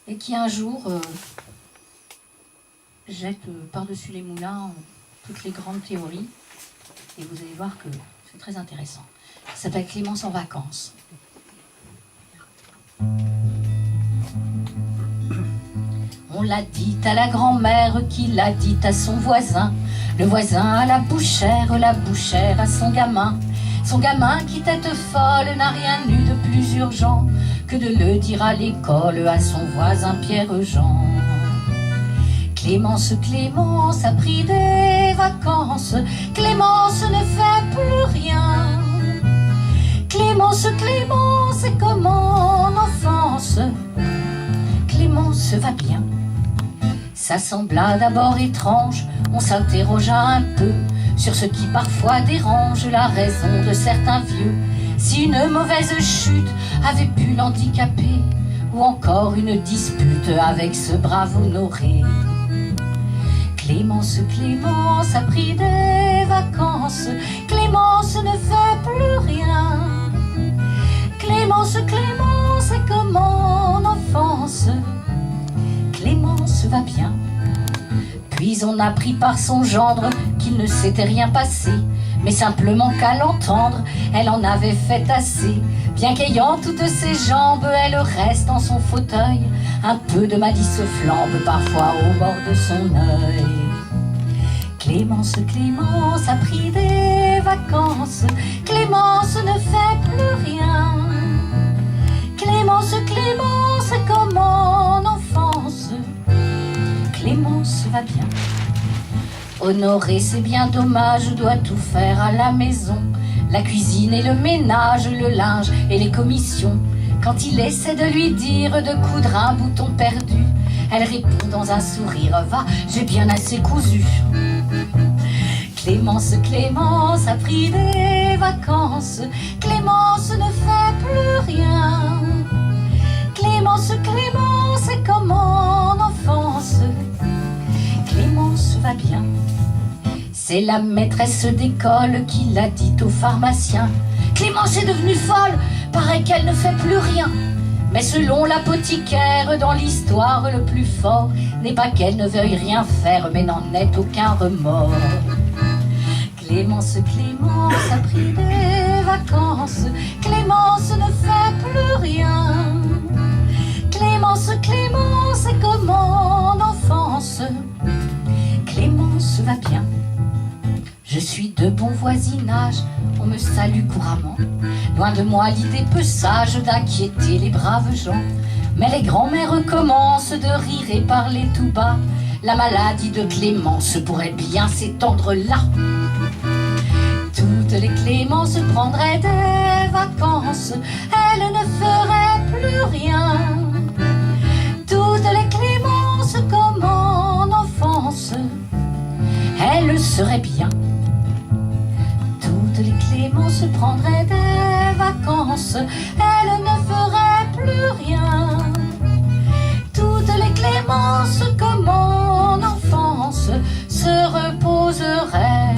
et qui un jour jette par-dessus les moulins toutes les grandes théories, et vous allez voir que c'est très intéressant. Ça s'appelle Clémence en vacances. On l'a dit à la grand-mère qui l'a dit à son voisin, le voisin à la bouchère à son gamin. Son gamin qui tête folle n'a rien eu de plus urgent que de le dire à l'école à son voisin Pierre-Jean. Clémence, Clémence a pris des vacances, Clémence ne fait plus rien. Clémence, Clémence est comme en enfance, Clémence va bien. Ça sembla d'abord étrange, on s'interrogea un peu sur ce qui parfois dérange la raison de certains vieux. Si une mauvaise chute avait pu l'handicaper, ou encore une dispute avec ce brave Honoré. Clémence, Clémence a pris des vacances, Clémence ne fait plus rien. Clémence, Clémence est comme en enfance, Clémence va bien. Puis on apprit par son gendre qu'il ne s'était rien passé, mais simplement qu'à l'entendre, elle en avait fait assez. Bien qu'ayant toutes ses jambes, elle reste en son fauteuil. Un peu de malice flambe parfois au bord de son œil. Clémence, Clémence a pris des vacances, Clémence ne fait plus rien. Clémence, Clémence est comme en enfance, Clémence va bien. Honoré, c'est bien dommage, doit tout faire à la maison. La cuisine et le ménage, le linge et les commissions. Quand il essaie de lui dire de coudre un bouton perdu, elle répond dans un sourire, va, j'ai bien assez cousu. Clémence, Clémence a pris des vacances, Clémence ne fait plus rien. Clémence, Clémence est comme en enfance, Clémence va bien. C'est la maîtresse d'école qui l'a dit au pharmacien. Clémence est devenue folle, paraît qu'elle ne fait plus rien. Mais selon l'apothicaire, dans l'histoire, le plus fort n'est pas qu'elle ne veuille rien faire, mais n'en ait aucun remords. Clémence, Clémence a pris des vacances, Clémence ne fait plus rien. Clémence, Clémence est comme en enfance, Clémence va bien. Je suis de bon voisinage, on me salue couramment. Loin de moi l'idée peu sage d'inquiéter les braves gens. Mais les grands-mères commencent de rire et parler tout bas. La maladie de Clémence pourrait bien s'étendre là. Toutes les Clémences prendraient des vacances, elles ne feraient plus rien. Toutes les Clémences comme en enfance, elles seraient bien. Toutes les Clémences prendraient des vacances, elles ne feraient plus rien. Toutes les Clémences comme en enfance se reposeraient